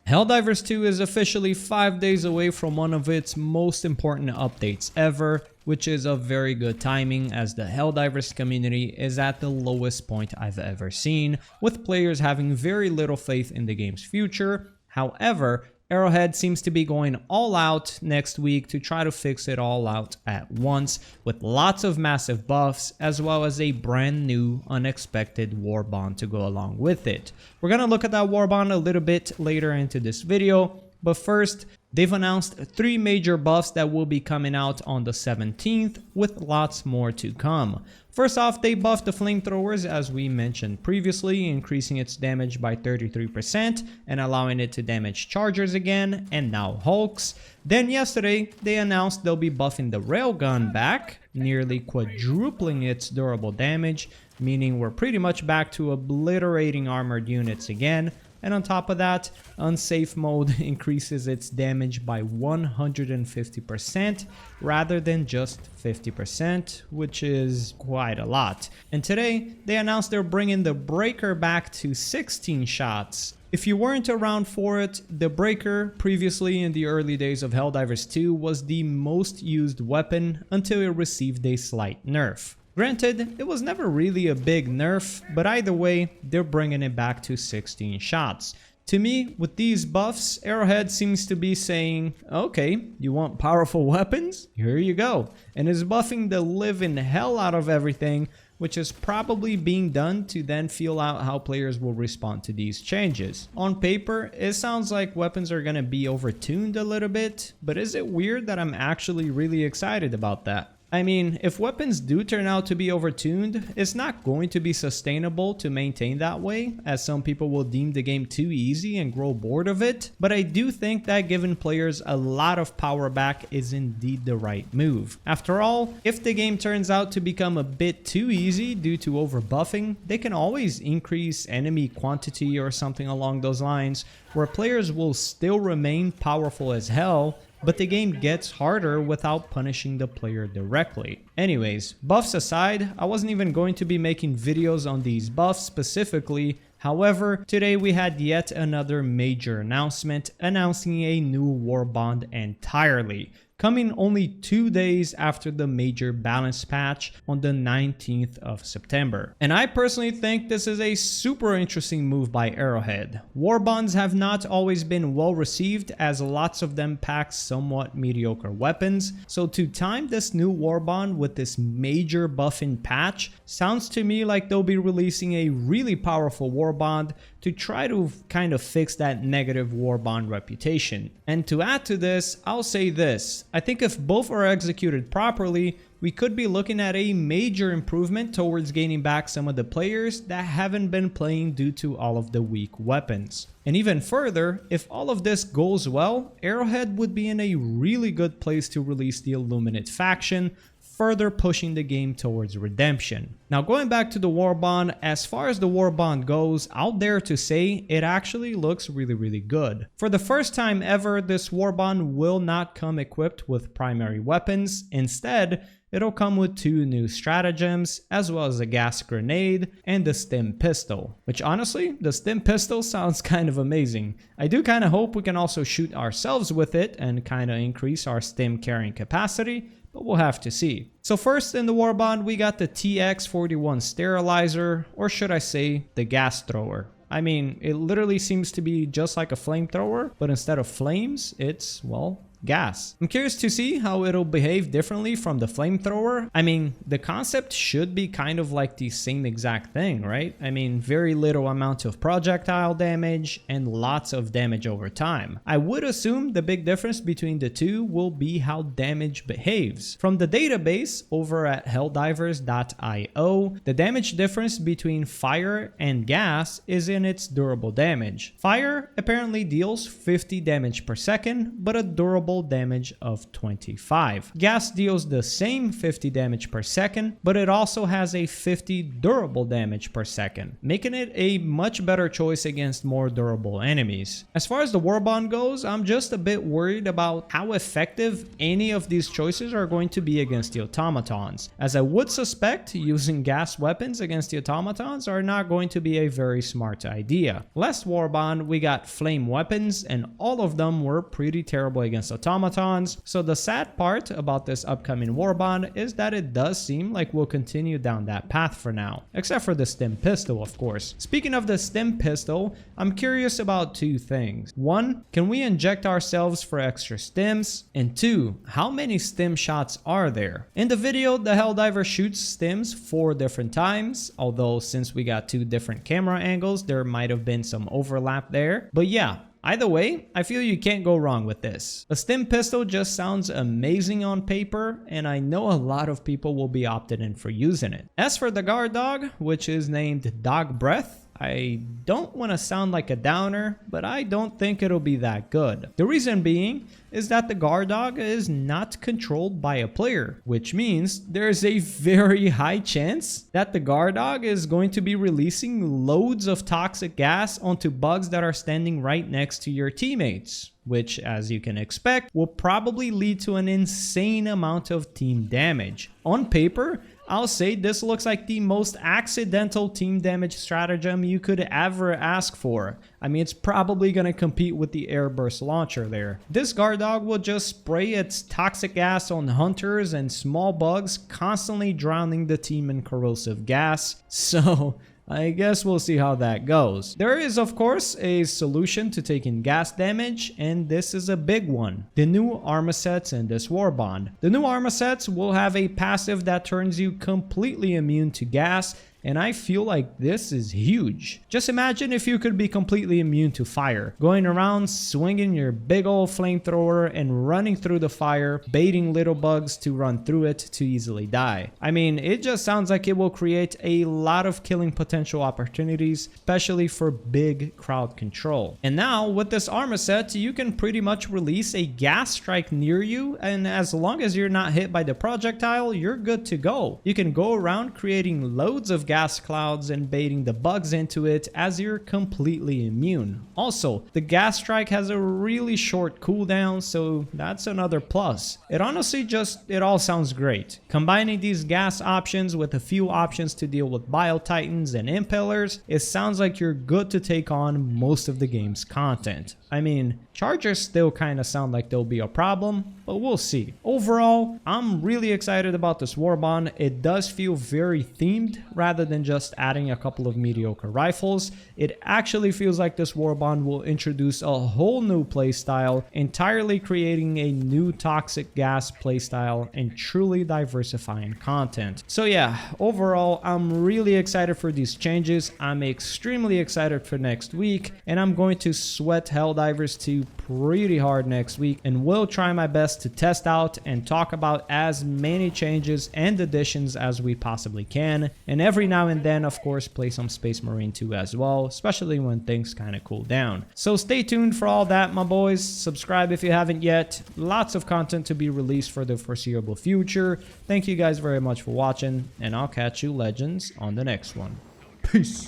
Helldivers 2 is officially 5 days away from one of its most important updates ever, which is of very good timing as the Helldivers community is at the lowest point I've ever seen, with players having very little faith in the game's future. However, Arrowhead seems to be going all out next week to try to fix it all out at once, with lots of massive buffs as well as a brand new unexpected Warbond to go along with it. We're going to look at that Warbond a little bit later into this video, but first, they've announced 3 major buffs that will be coming out on the 17th, with lots more to come. First off, they buffed the flamethrowers as we mentioned previously, increasing its damage by 33% and allowing it to damage chargers again, and now hulks. Then yesterday, they announced they'll be buffing the railgun back, nearly quadrupling its durable damage, meaning we're pretty much back to obliterating armored units again. And on top of that, unsafe mode increases its damage by 150% rather than just 50%, which is quite a lot. And today, they announced they're bringing the breaker back to 16 shots. If you weren't around for it, the breaker previously in the early days of Helldivers 2 was the most used weapon until it received a slight nerf. Granted, it was never really a big nerf, but either way, they're bringing it back to 16 shots. To me, with these buffs, Arrowhead seems to be saying, okay, you want powerful weapons? Here you go. And is buffing the living hell out of everything, which is probably being done to then feel out how players will respond to these changes. On paper, it sounds like weapons are going to be overtuned a little bit, but is it weird that I'm actually really excited about that? I mean, if weapons do turn out to be overtuned, it's not going to be sustainable to maintain that way, as some people will deem the game too easy and grow bored of it, but I do think that giving players a lot of power back is indeed the right move. After all, if the game turns out to become a bit too easy due to overbuffing, they can always increase enemy quantity or something along those lines, where players will still remain powerful as hell, but the game gets harder without punishing the player directly. Anyways, buffs aside, I wasn't even going to be making videos on these buffs specifically. However, today we had yet another major announcement announcing a new Warbond entirely, coming only 2 days after the major balance patch on the 19th of September. And I personally think this is a super interesting move by Arrowhead. Warbonds have not always been well received, as lots of them pack somewhat mediocre weapons, so to time this new Warbond with this major buffing patch sounds to me like they'll be releasing a really powerful Warbond to try to kind of fix that negative Warbond reputation. And to add to this, I'll say this. I think if both are executed properly, we could be looking at a major improvement towards gaining back some of the players that haven't been playing due to all of the weak weapons. And even further, if all of this goes well, Arrowhead would be in a really good place to release the Illuminate faction, further pushing the game towards redemption. Now going back to the Warbond, as far as the Warbond goes, I'll dare to say it actually looks really good. For the first time ever, this Warbond will not come equipped with primary weapons. Instead, it'll come with 2 new stratagems, as well as a gas grenade and the Stim Pistol, which honestly, the Stim Pistol sounds kind of amazing. I do kind of hope we can also shoot ourselves with it and kind of increase our Stim carrying capacity, but we'll have to see. So first in the Warbond, we got the TX41 Sterilizer, or should I say the Gasthrower. I mean, it literally seems to be just like a flamethrower, but instead of flames, it's, well, gas. I'm curious to see how it'll behave differently from the flamethrower. I mean, the concept should be kind of like the same exact thing, right? I mean, very little amount of projectile damage and lots of damage over time. I would assume the big difference between the two will be how damage behaves. From the database over at helldivers.io, the damage difference between fire and gas is in its durable damage. Fire apparently deals 50 damage per second, but a durable cold damage of 25. Gas deals the same 50 damage per second, but it also has a 50 durable damage per second, making it a much better choice against more durable enemies. As far as the Warbond goes, I'm just a bit worried about how effective any of these choices are going to be against the automatons, as I would suspect using gas weapons against the automatons are not going to be a very smart idea. Last Warbond, we got flame weapons, and all of them were pretty terrible against automatons, so the sad part about this upcoming Warbond is that it does seem like we'll continue down that path for now, except for the Stim Pistol, of course. Speaking of the Stim Pistol, I'm curious about two things. One, can we inject ourselves for extra stims? And two, how many stim shots are there? In the video, the Helldiver shoots stims 4 different times, although since we got 2 different camera angles, there might have been some overlap there. But yeah, either way, I feel you can't go wrong with this. A Stim Pistol just sounds amazing on paper, and I know a lot of people will be opted in for using it. As for the guard dog, which is named Dog Breath, I don't want to sound like a downer, but I don't think it'll be that good. The reason being is that the guard dog is not controlled by a player, which means there's a very high chance that the guard dog is going to be releasing loads of toxic gas onto bugs that are standing right next to your teammates, which, as you can expect, will probably lead to an insane amount of team damage. On paper, I'll say this looks like the most accidental team damage stratagem you could ever ask for. I mean, it's probably going to compete with the airburst launcher there. This guard dog will just spray its toxic gas on hunters and small bugs, constantly drowning the team in corrosive gas. So I guess we'll see how that goes. There is, of course, a solution to taking gas damage, and this is a big one. The new armor sets in this Warbond. The new armor sets will have a passive that turns you completely immune to gas, and I feel like this is huge. Just imagine if you could be completely immune to fire, going around swinging your big old flamethrower and running through the fire, baiting little bugs to run through it to easily die. I mean, it just sounds like it will create a lot of killing potential opportunities, especially for big crowd control. And now with this armor set, you can pretty much release a gas strike near you, and as long as you're not hit by the projectile, you're good to go. You can go around creating loads of gas clouds and baiting the bugs into it as you're completely immune. Also, the gas strike has a really short cooldown, so that's another plus. It honestly it all sounds great. Combining these gas options with a few options to deal with Bio-Titans and Impalers, it sounds like you're good to take on most of the game's content. I mean, Chargers still kind of sound like they'll be a problem, but we'll see. Overall, I'm really excited about this Warbond. It does feel very themed rather than just adding a couple of mediocre rifles. It actually feels like this Warbond will introduce a whole new playstyle, entirely creating a new toxic gas playstyle and truly diversifying content. So yeah, overall, I'm really excited for these changes. I'm extremely excited for next week, and I'm going to sweat Helldivers 2 pretty hard next week, and will try my best to test out and talk about as many changes and additions as we possibly can, and every now and then, of course, play some Space Marine 2 as well, especially when things kind of cool down. So stay tuned for all that, my boys. Subscribe if you haven't yet. Lots of content to be released for the foreseeable future. Thank you guys very much for watching, and I'll catch you legends on the next one. Peace.